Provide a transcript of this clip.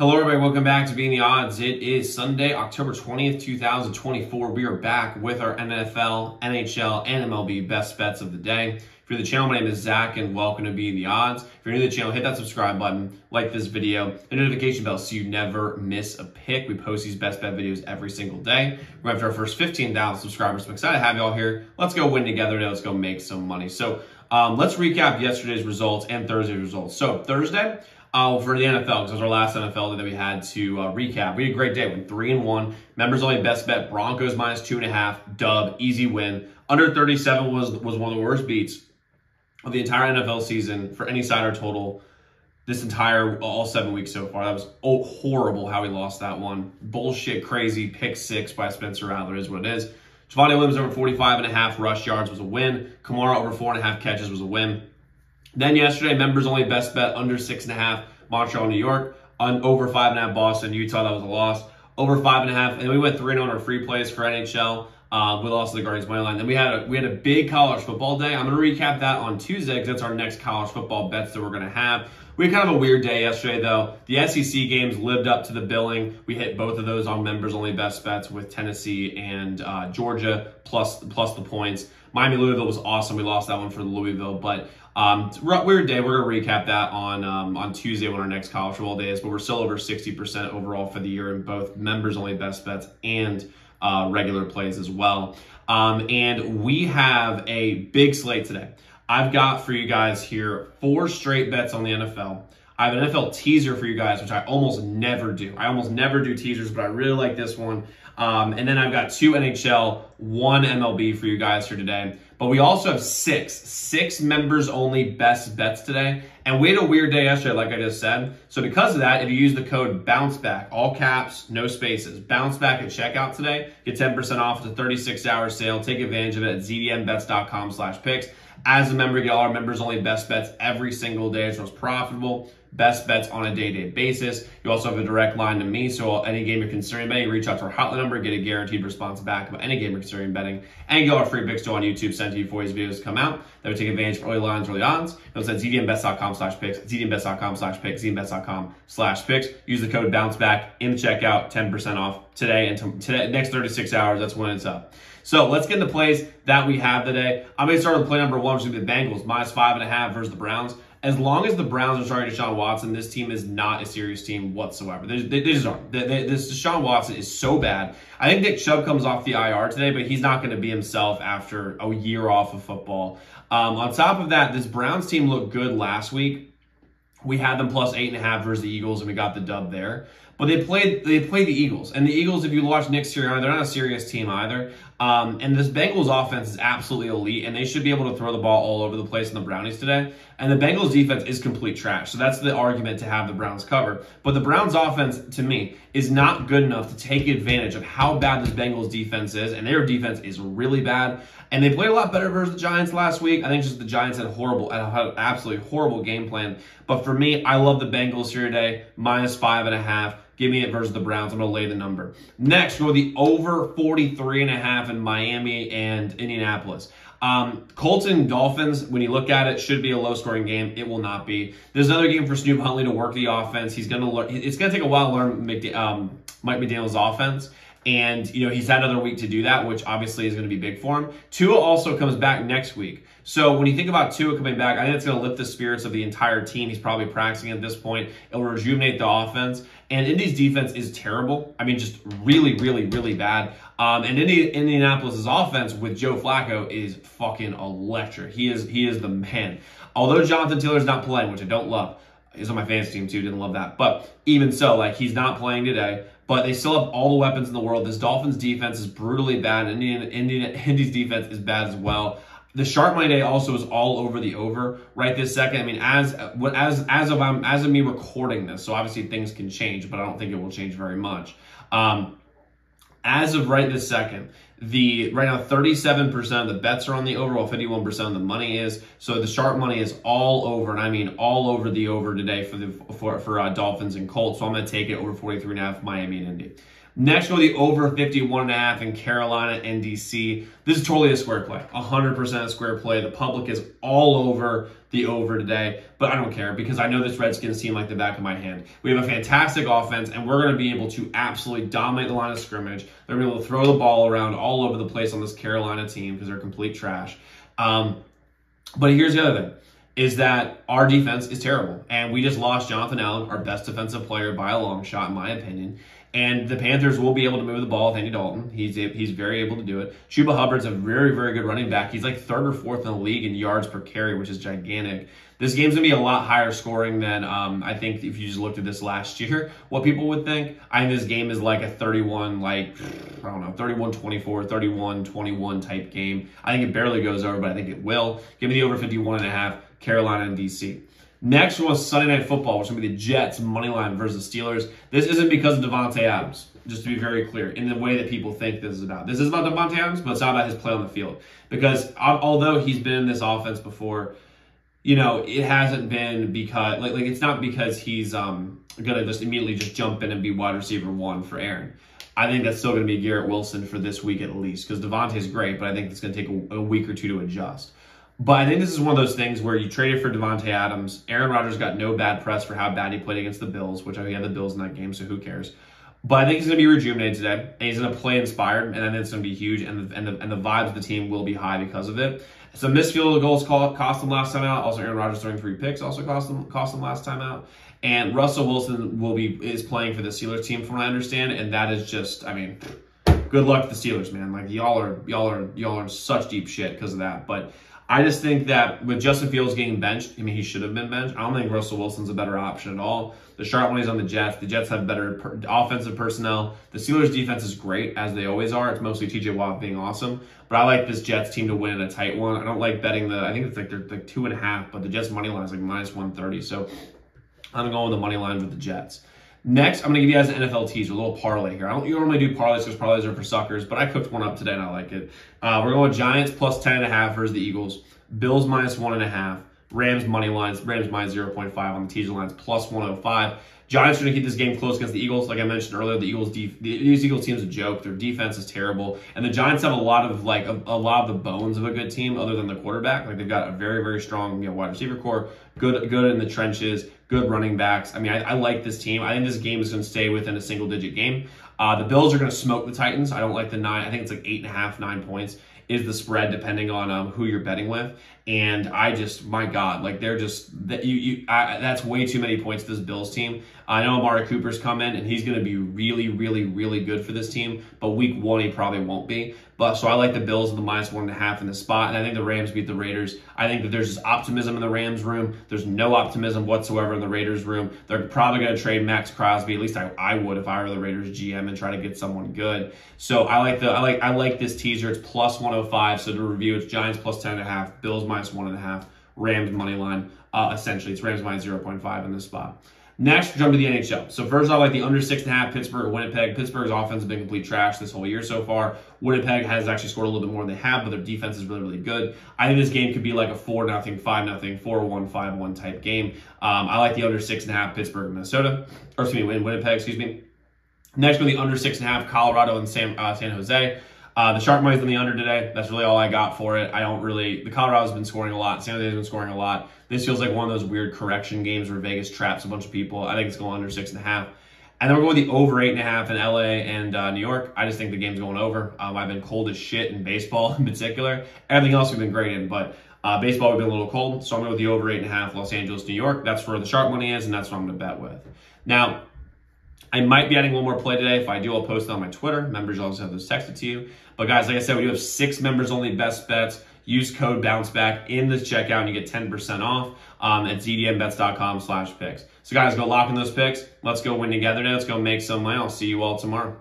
Hello everybody, welcome back to Being the Odds. It is Sunday, October 20th, 2024. We are back with our NFL, NHL, and MLB best bets of the day. If you're the channel, my name is Zach and welcome to Being the Odds. If you're new to the channel, hit that subscribe button, like this video, the notification bell so you never miss a pick. We post these best bet videos every single day. We're after our first 15,000 subscribers. I'm excited to have you all here. Let's go win together today. Let's go make some money. So let's recap yesterday's results and Thursday's results. So Thursday, for the NFL, because it was our last NFL day that we had to recap. We had a great day. We went 3-1. Members only best bet. Broncos minus 2.5. Dub. Easy win. Under 37 was one of the worst beats of the entire NFL season for any side or total this entire all 7 weeks so far. That was horrible how we lost that one. Bullshit, crazy. Pick 6 by Spencer Rattler is what it is. Javonte Williams over 45.5 rush yards was a win. Kamara over 4.5 catches was a win. Then yesterday, members only best bet under 6.5, Montreal, New York. On over 5.5, Boston, Utah, that was a loss. Over 5.5, and we went 3-0 on our free plays for NHL. We lost to the Guardians money line. Then we had a big college football day. I'm going to recap that on Tuesday because that's our next college football bets that we're going to have. We had kind of a weird day yesterday, though. The SEC games lived up to the billing. We hit both of those on members only best bets with Tennessee and Georgia plus the points. Miami Louisville was awesome. We lost that one for Louisville, but weird day. We're going to recap that on Tuesday when our next college football day is, but we're still over 60% overall for the year in both members only best bets and regular plays as well. And we have a big slate today. I've got for you guys here 4 straight bets on the NFL. I have an NFL teaser for you guys, which I almost never do. I almost never do teasers, but I really like this one. And then I've got 2 NHL, 1 MLB for you guys here today. But we also have 6 members only best bets today. And we had a weird day yesterday, like I just said. So because of that, if you use the code BOUNCEBACK, all caps, no spaces, BOUNCEBACK at checkout today, get 10% off. It's a 36-hour sale. Take advantage of it at zdmbets.com/picks. As a member, you get all our members only best bets every single day. It's most profitable. Best bets on a day-to-day basis. You also have a direct line to me, so any game you're considering betting, reach out to our hotline number, get a guaranteed response back about any game you're considering betting, and get our free picks to on YouTube sent to you before these videos come out. That would take advantage of early lines, early odds. It's at zdmbets.com/picks, zdmbets.com/picks, zdmbets.com/picks. Use the code BOUNCEBACK in the checkout, 10% off today and today, next 36 hours. That's when it's up. So let's get into plays that we have today. I'm going to start with play number 1, which is going to be the Bengals, minus 5.5 versus the Browns. As long as the Browns are starting Deshaun Watson, this team is not a serious team whatsoever. They just aren't. This Deshaun Watson is so bad. I think Nick Chubb comes off the IR today, but he's not going to be himself after a year off of football. On top of that, this Browns team looked good last week. We had them plus 8.5 versus the Eagles, and we got the dub there. But they played the Eagles. And the Eagles, if you watch Nick Sirianni, they're not a serious team either. And this Bengals offense is absolutely elite, and they should be able to throw the ball all over the place in the Brownies today. And the Bengals defense is complete trash. So that's the argument to have the Browns cover. But the Browns offense, to me, is not good enough to take advantage of how bad this Bengals defense is. And their defense is really bad. And they played a lot better versus the Giants last week. I think just the Giants had an absolutely horrible game plan. But for me, I love the Bengals here today, minus 5.5. Give me it versus the Browns. I'm going to lay the number. Next, go the over 43.5 in Miami and Indianapolis. Colts and Dolphins, when you look at it, should be a low-scoring game. It will not be. There's another game for Snoop Huntley to work the offense. He's going to learn. It's going to take a while to learn Mike McDaniel's offense. And, he's had another week to do that, which obviously is going to be big for him. Tua also comes back next week. So when you think about Tua coming back, I think it's going to lift the spirits of the entire team. He's probably practicing at this point. It will rejuvenate the offense. And Indy's defense is terrible. I mean, just really, really, really bad. And Indianapolis' offense with Joe Flacco is fucking electric. He is the man. Although Jonathan Taylor's not playing, which I don't love. He's on my fantasy team too, didn't love that. But even so, he's not playing today. But they still have all the weapons in the world. This Dolphins defense is brutally bad. Indy's defense is bad as well. The sharp money day also is all over the over right this second. I mean, as of me recording this, so obviously things can change, but I don't think it will change very much. As of right this second, Right now, 37% of the bets are on the over, while 51% of the money is. So the sharp money is all over, and I mean all over the over today for Dolphins and Colts. So I'm going to take it over 43.5 Miami and Indy. Next, we'll go the over 51.5 in Carolina and DC. This is totally a square play, 100% a square play. The public is all over the over today, but I don't care because I know this Redskins team like the back of my hand. We have a fantastic offense, and we're going to be able to absolutely dominate the line of scrimmage. They're going to be able to throw the ball around all over the place on this Carolina team because they're complete trash. But here's the other thing, is that our defense is terrible, and we just lost Jonathan Allen, our best defensive player by a long shot, in my opinion. And the Panthers will be able to move the ball with Andy Dalton. He's very able to do it. Chuba Hubbard's a very, very good running back. He's like 3rd or 4th in the league in yards per carry, which is gigantic. This game's going to be a lot higher scoring than I think if you just looked at this last year, what people would think. I think this game is like a 31-24, 31-21 type game. I think it barely goes over, but I think it will. Give me the over 51.5, Carolina and DC. Next was Sunday Night Football, which is going to be the Jets money line versus the Steelers. This isn't because of Davante Adams, just to be very clear, in the way that people think this is about. This is about Davante Adams, but it's not about his play on the field. Because although he's been in this offense before, you know, it hasn't been because, like it's not because he's going to just immediately just jump in and be wide receiver 1 for Aaron. I think that's still going to be Garrett Wilson for this week at least, because Davante's great, but I think it's going to take a week or two to adjust. But I think this is one of those things where you traded for Davante Adams. Aaron Rodgers got no bad press for how bad he played against the Bills, which I mean, he had the Bills in that game, so who cares? But I think he's going to be rejuvenated today, and he's going to play inspired, and I think it's going to be huge, and the vibes of the team will be high because of it. Some missed field goals cost him last time out. Also, Aaron Rodgers throwing 3 picks also cost him last time out. And Russell Wilson is playing for the Steelers team, from what I understand, and that is just, I mean, good luck to the Steelers, man. Like y'all are in such deep shit because of that, but. I just think that with Justin Fields getting benched, I mean, he should have been benched. I don't think Russell Wilson's a better option at all. The sharp money's on the Jets. The Jets have better offensive personnel. The Steelers' defense is great, as they always are. It's mostly TJ Watt being awesome. But I like this Jets team to win in a tight one. I don't like betting I think it's like they're like 2.5, but the Jets' money line is like -130. So I'm going with the money line with the Jets. Next, I'm going to give you guys an NFL teaser, a little parlay here. I don't normally do parlays because parlays are for suckers, but I cooked one up today and I like it. We're going Giants plus 10.5 versus the Eagles. Bills -1.5. Rams money lines. Rams -0.5 on the teaser lines plus 105. Giants are going to keep this game close against the Eagles. Like I mentioned earlier, the Eagles team is a joke. Their defense is terrible, and the Giants have a lot of the bones of a good team, other than the quarterback. Like they've got a very, very strong wide receiver core, good in the trenches, good running backs. I mean, I like this team. I think this game is going to stay within a single-digit game. The Bills are going to smoke the Titans. I don't like the 9. I think it's like 8.5, 9 points is the spread depending on who you're betting with. And I just, my God, like they're just, that's way too many points to this Bills team. I know Amari Cooper's come in and he's going to be really, really, really good for this team, but week 1 he probably won't be. But so I like the Bills with the -1.5 in this spot, and I think the Rams beat the Raiders. I think that there's just optimism in the Rams room. There's no optimism whatsoever in the Raiders room. They're probably going to trade Max Crosby. At least I would if I were the Raiders GM and try to get someone good. So I like this teaser. It's plus 105. So to review, it's Giants plus 10.5, Bills -1.5, Rams money line. Essentially, it's Rams -0.5 in this spot. Next, jump to the NHL. So first, I like the under 6.5 Pittsburgh, Winnipeg. Pittsburgh's offense has been complete trash this whole year so far. Winnipeg has actually scored a little bit more than they have, but their defense is really, really good. I think this game could be like a 4-0, 5-0, 4-1, 5-1 type game. I like the under 6.5 Pittsburgh, Minnesota. Or excuse me, Winnipeg, excuse me. Next, with the under 6.5 Colorado and San Jose. The sharp money's on the under today. That's really all I got for it. The Colorado's been scoring a lot. San Jose's been scoring a lot. This feels like one of those weird correction games where Vegas traps a bunch of people. I think it's going under 6.5. And then we're going with the over 8.5 in LA and New York. I just think the game's going over. I've been cold as shit in baseball in particular. Everything else we've been great in, but baseball we've been a little cold. So I'm going with the over 8.5 Los Angeles, New York. That's where the sharp money is, and that's what I'm going to bet with. Now, I might be adding one more play today. If I do, I'll post it on my Twitter. Members also have those texted to you. But guys, like I said, we do have 6 members only best bets. Use code BOUNCEBACK in the checkout and you get 10% off at zdmbets.com/picks. So guys, go lock in those picks. Let's go win together today. Let's go make some money. I'll see you all tomorrow.